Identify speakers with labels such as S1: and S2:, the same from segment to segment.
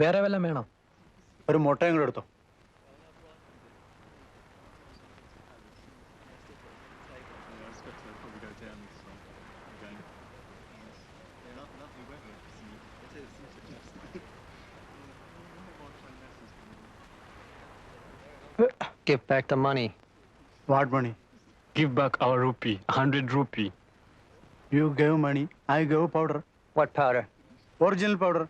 S1: വേറെ വല്ലതും വേണോ?
S2: ഒരു മുട്ടയും കൂടെ എടുത്തോ.
S1: Give back the money.
S2: What money?
S3: Give back our rupee, 100 rupee.
S2: You gave money, I gave powder.
S1: What powder?
S2: Original powder.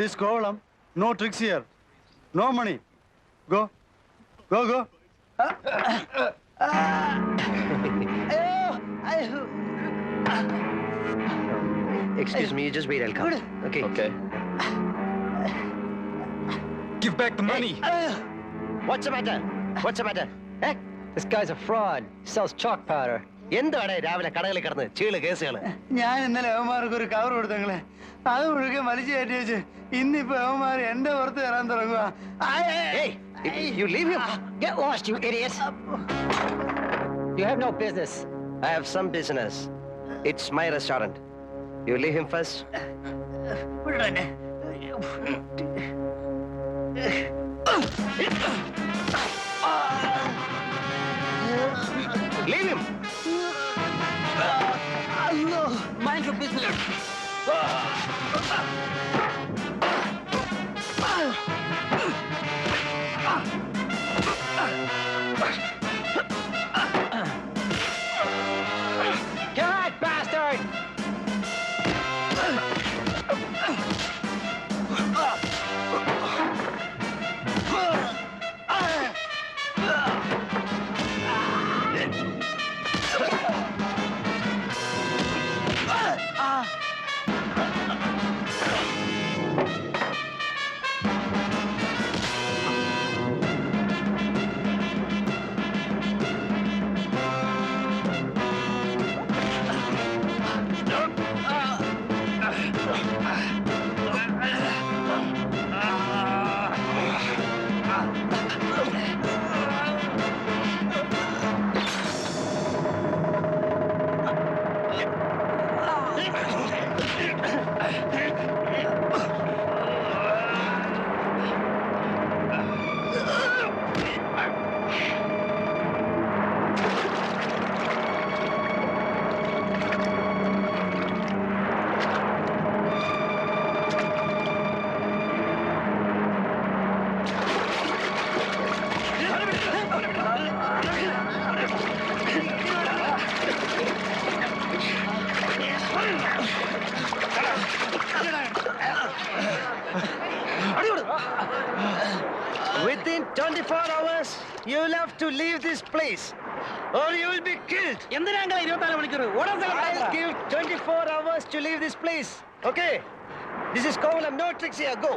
S2: This column, no tricks here. No money. Go. Go, go.
S1: Excuse me, you just wait, I'll come. Okay.
S3: Okay. Give back the money.
S1: What's the matter? What's the matter? Eh? This guy's a fraud. He sells chalk powder. എന്താണ് രാവിലെ കടകളിൽ കിടന്ന് ചീള് കേസുകള്?
S2: ഞാൻ ഇന്നലെ അവന്മാർക്ക് ഒരു cover കൊടുത്തങ്ങളെ, അത് മുഴുകെ വലിച്ചു കയറ്റി വെച്ച് ഇന്നിപ്പോ അവന്മാർ എന്റെ പുറത്ത് തരാൻ തുടങ്ങുക.
S1: You leave him. Get lost, you idiot. You have no business. I have some business. It's my restaurant. You leave him first. Leave him. Mind your business. God, bastard! Within 24 hours, you'll have to leave this place, or you will be killed. I'll give 24 hours to leave this place. Okay? This is Kovalam. No tricks here. Go.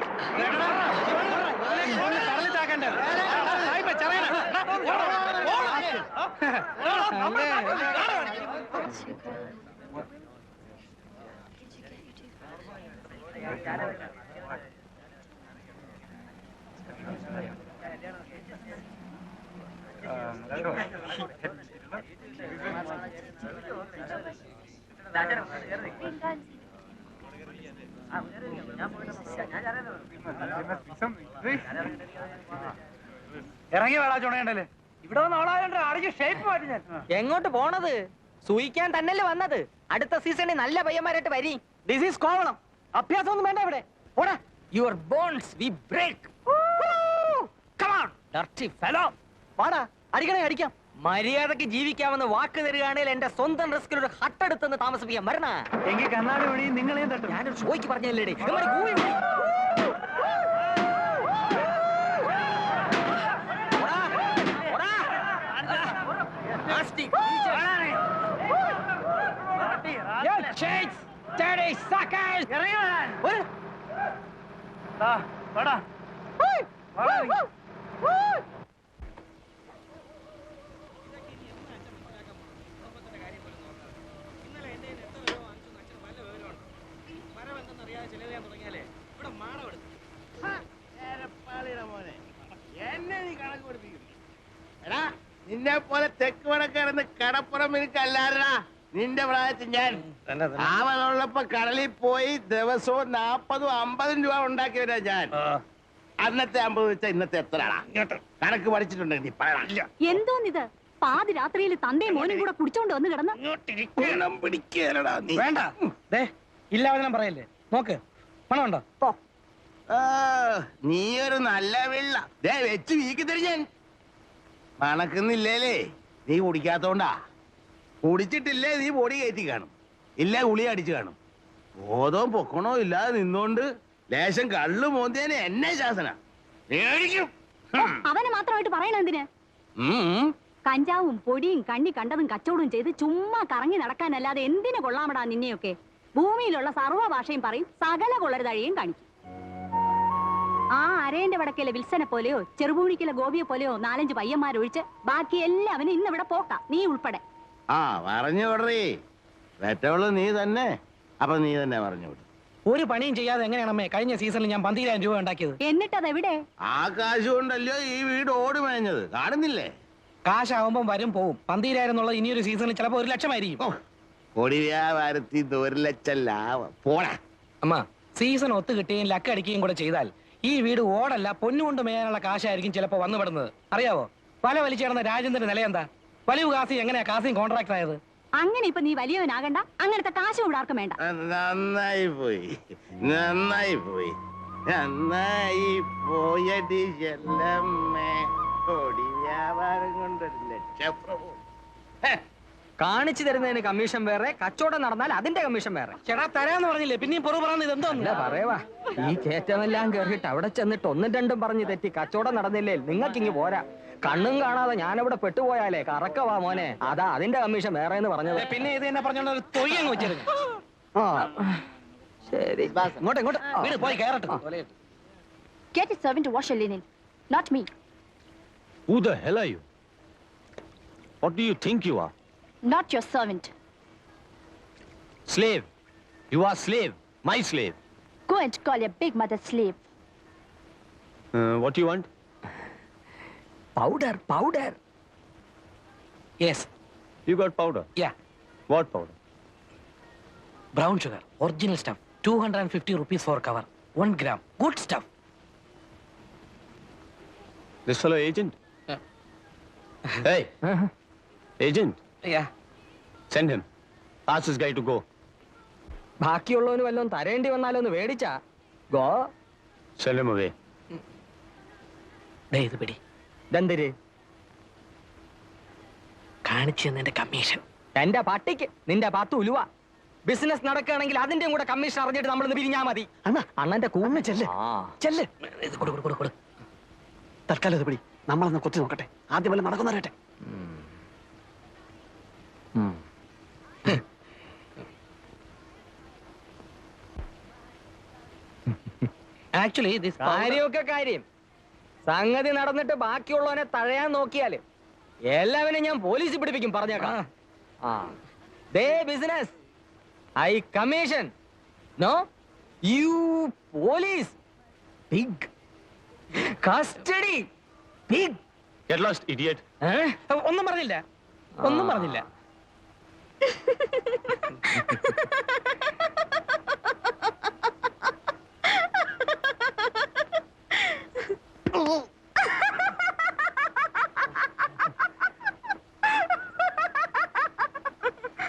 S2: ഇറങ്ങി വേളാ ചുണയുണ്ടല്ലേ.
S4: ഇവിടെ വന്ന് ഓളായോണ്ട് അടിച്ച് shape മാറ്റി ഞാൻ. എങ്ങോട്ട് പോണത്? സൂയിക്കാൻ തന്നെയല്ലേ വന്നത്. അടുത്ത സീസണിൽ നല്ല പയ്യന്മാരായിട്ട് വരി. This is Kovalam. അഭ്യാസം ഒന്നും വേണ്ട ഇവിടെ. പോടാ. Your bones we break. Come on dirty fellow. വാടാ, അടിക്കണേ അടിക്കാം. മര്യാദക്ക് ജീവിക്കാമെന്ന് വാക്ക് തരികയാണെങ്കിൽ എന്റെ സ്വന്തം റിസ്കിൽ ഒരു ഹട്ടെടുത്തെന്ന് താമസിപ്പിക്കാൻ വരണ.
S2: എങ്കിൽ കണ്ണാടി പണി നിങ്ങളെയും തട്ടും.
S4: ഞാനൊരു ഷോയ്ക്ക് പറഞ്ഞല്ലേ.
S5: നിന്നെ പോലെ തെക്ക് വടക്കാരെന്ന് കടപ്പുറം എനിക്കല്ലാരടാ. നിന്റെ പ്രായത്തിൽ ഞാൻ അവനുള്ളപ്പോ കടലിൽ പോയി ദിവസവും 40-ഉം 50-ഉം രൂപ ഉണ്ടാക്കിയവരാ ഞാൻ. അന്നത്തെ 50 വെച്ചാ ഇന്നത്തെ എത്രയാടാ? കണക്ക് പഠിച്ചിട്ടുണ്ടെങ്കിൽ നീ പറയണം.
S6: എന്തോന്നിത് പാതി രാത്രിയിൽ തന്തയും മോനും കൂടെ കുടിച്ചോണ്ട് വന്ന് കിടന്ന്
S5: ഗുണം പിടിക്കേലടാ നീ.
S4: വേണ്ട ദേ ഇല്ലാവചനം പറയല്ലേ. നോക്ക് പണമുണ്ടോ?
S6: പോ.
S5: ആ, നീ ഒരു നല്ല വെള്ള ദേ വെച്ച് വീക്കി തരും. മണക്കുന്നില്ലേലേ നീ കുടിക്കാത്തോണ്ടാ. കുടിച്ചിട്ടില്ലേ നീ പൊടി കയറ്റി കാണും, ഇല്ല ഗുളി അടിച്ചു കാണും. ബോധവും പൊക്കണോ ഇല്ലാതെ നിന്നോണ്ട് ലേശം കള്ളു മോന്തിയനെ എന്നെ ശാസന മേടിക്കും.
S6: അവനെ മാത്രമായിട്ട് പറയണ എന്തിന്? കഞ്ചാവും പൊടിയും കണ്ണി കണ്ടതും കച്ചവടവും ചെയ്ത് ചുമ്മാ കറങ്ങി നടക്കാനല്ലാതെ എന്തിനു കൊള്ളാമടാ നിന്നെയൊക്കെ? ഭൂമിയിലുള്ള സർവ്വ ഭാഷയും പറയും, സകല കൊള്ളരുതഴിയും കാണിക്കും. ആ അരേന്റെ വടക്കയിലെ വിൽസനെ പോലെയോ ചെറുപൂണിക്കിലെ ഗോപിയെ പോലെയോ 4-5 പയ്യന്മാരൊഴിച്ച് ബാക്കി എല്ലാവരും ഇന്ന് ഇവിടെ പോക്കാം, നീ ഉൾപ്പെടെ.
S5: ആ പറഞ്ഞു വിടറേ, പെറ്റവള് നീ തന്നെ. അപ്പൊ നീ തന്നെ പറഞ്ഞു വിടും.
S4: ഒരു പണിയും ചെയ്യാതെ എങ്ങനെയാണമ്മേ കഴിഞ്ഞ സീസണിൽ ഞാൻ 12,000 രൂപ ഉണ്ടാക്കിയത്?
S6: എന്നിട്ടത് എവിടെ?
S5: ആ കാശ് കൊണ്ടല്ലോ ഈ വീട് ഓടി മേഞ്ഞത്, കാണുന്നില്ലേ?
S4: കാശാവുമ്പം വരും പോവും. 12,000 എന്നുള്ളത് ഇനിയൊരു സീസണിൽ ചിലപ്പോ 1 ലക്ഷമായിരിക്കും.
S5: കൊടി വ്യാപാരത്തിൽ 1 ലക്ഷം ലാഭം പോടാ.
S4: അമ്മ സീസൺ ഒത്തു കിട്ടുകയും ലക്ക് അടിക്കുകയും കൂടെ ചെയ്താൽ ഈ വീട് ഓടല്ല പൊന്നുകൊണ്ട് മേയാനുള്ള കാശായിരിക്കും ചിലപ്പോ വന്നുപെടുന്നത്. അറിയാവോ? പല വലിച്ചേർന്ന രാജേന്ദ്രന്റെ നില എന്താ? വലിയ കാസി എങ്ങനെയാ കാസിയും കോൺട്രാക്ട് ആയത്?
S6: അങ്ങനെ ഇപ്പൊ നീ വലിയവനാകണ്ട, അങ്ങനത്തെ കാശും ഇവിടെ ആർക്കും വേണ്ട.
S5: നന്നായി പോയി, നന്നായി പോയി, നന്നായി പോയടി ചെല്ലമ്മേ. കൊടി വ്യാപാരം കൊണ്ടൊരു ലക്ഷപ്രഭു.
S4: കാണിച്ചു തരുന്നതിന് കമ്മീഷൻ വേറെ, കച്ചവടം നടന്നാൽ അതിന്റെ കമ്മീഷൻ വേറെ. ചേട്ടാ തരാന്ന് പറഞ്ഞില്ലേ, പിന്നെയും പുറത്ത് ഇതെന്തോന്നില്ല പറയവാ. ഈ കയറ്റമെല്ലാം കേറിയിട്ട് അവിടെ ചെന്നിട്ട് 1-2 പറഞ്ഞ് തെറ്റി കച്ചവടം നടന്നില്ലേ നിങ്ങൾക്കിങ്ങ് പോരാ. കണ്ണും കാണാതെ ഞാനവിടെ പെട്ടുപോയാലേ കറക്കവാ മോനെ. അതാ അതിന്റെ കമ്മീഷൻ വേറെ എന്ന് പറഞ്ഞത്. പിന്നെ ഇത് എന്നെ പറഞ്ഞോണ്ട് തൊയ്യങ്ങ് വെച്ചിരുന്നു. ശരി ഇങ്ങോട്ട് ഇങ്ങോട്ട് വീട് പോയി കയറട്ടെ.
S6: Get a servant to wash your linen, not me.
S3: Who the hell are you? What do you think you are?
S6: Not your servant.
S3: Slave. You are slave. My slave.
S6: Go and call your big mother slave.
S3: What do you want?
S4: Powder. Yes.
S3: You got powder.
S4: Yeah.
S3: What powder?
S4: Brown sugar. Original stuff. 250 rupees for cover. 1 gram. Good stuff.
S3: This fellow agent?
S4: Yeah.
S3: Hey. Agent.
S4: Yeah.
S3: Send him. Ask this guy to go.
S4: ബാക്കിയുള്ളവന് വല്ലതും തരേണ്ടി വന്നാലോ ഒന്ന് മേടിച്ചാ go.
S3: Send him away.
S4: ഇത് പിടി. ഇതെന്തിര്? കാണിച്ചു തന്നതിന്റെ commission. എന്റെ പട്ടിക്ക് നിന്റെ 10 ഉലുവ. ബിസിനസ് നടക്കുകയാണെങ്കിൽ അതിന്റെയും കൂടെ കമ്മീഷൻ അറിഞ്ഞിട്ട് നമ്മളിന്ന് പിരിഞ്ഞാ മതി. അണ്ണന്റെ കൂണ് ചെല്ല് ചെല്ല്. ഇത് കൊടു.
S2: തൽക്കാലം ഇത് പിടി, നമ്മളൊന്ന് കൊത്തി നോക്കട്ടെ. ആദ്യം വല്ല നടക്കുന്നവരട്ടെ.
S4: ആക്ച്വലി കാര്യമൊക്കെ കാര്യം. സംഗതി നടന്നിട്ട് ബാക്കിയുള്ളവനെ തഴയാൻ നോക്കിയാല് എല്ലാവരും ഞാൻ പോലീസിൽ പിടിപ്പിക്കും പറഞ്ഞേക്കാം. ദേ ബിസിനസ് ഐ commission. No you police pig custody pig.
S3: Get lost, idiot.
S4: ഒന്നും പറഞ്ഞില്ല.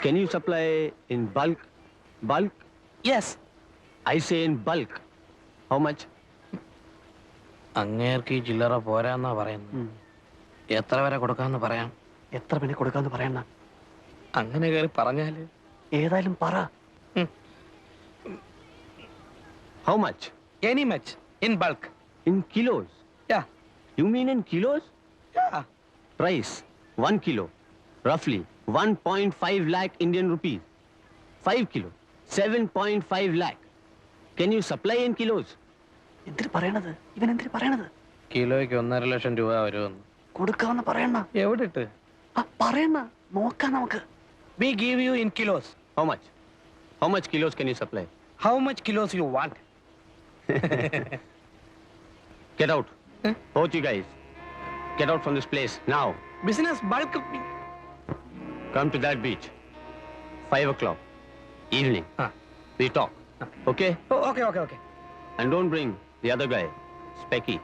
S3: Can you supply in bulk? Bulk?
S4: Yes.
S3: I say in bulk. How much?
S4: അങ്ങേർക്ക് ഈ ചില്ലറ പോരാന്നാ പറയുന്നത്. എത്ര വരെ കൊടുക്കാന്ന് പറയാം.
S2: എത്ര പിന്നെ കൊടുക്കാന്ന് പറയണ?
S4: അങ്ങനെ കയറി പറഞ്ഞാല്
S2: ഏതായാലും പറ.
S3: How much?
S4: Any much in bulk.
S3: In kilos.
S4: Yeah
S3: You mean in kilos?
S4: Yeah.
S3: Price 1 kilo, roughly 1.5 lakh Indian rupees. 5 kilo, 7.5 lakh. Can you supply in kilos?
S2: എന്തിനു പറയണത്? ഇവൻ എന്തിനു പറയണത്?
S4: കിലോയ്ക്ക് 1.5 ലക്ഷം രൂപ വരുമെന്ന്.
S2: കൊടുക്കാന്ന് പറയണ.
S4: എവിടെ ഇട്ട്
S2: പറയണ നോക്കാം നമുക്ക്.
S4: We give you in kilos.
S3: How much? How much kilos can you supply?
S4: How much kilos you want?
S3: Get out. Both you guys. Get out from this place now.
S4: Business bulk.
S3: Come to that beach. 5 o'clock, evening. We talk. Okay?
S4: Okay okay okay
S3: And don't bring the other guy, Specky.